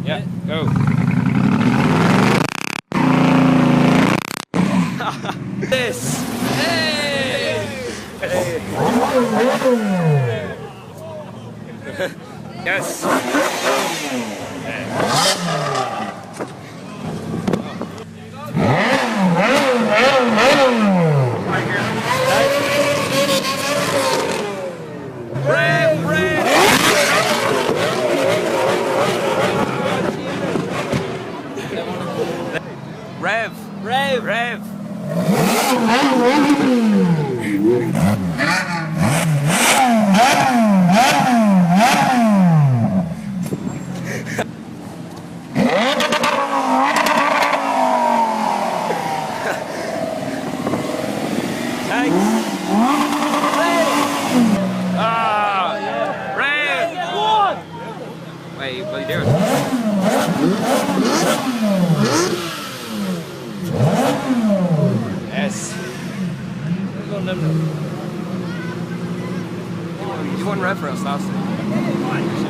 Yeah, go. This. Hey! Hey. Yes. Rev. Rev. Rev. Thanks. Rev. Wait, what are you doing? Yes. You won Rev for us last time.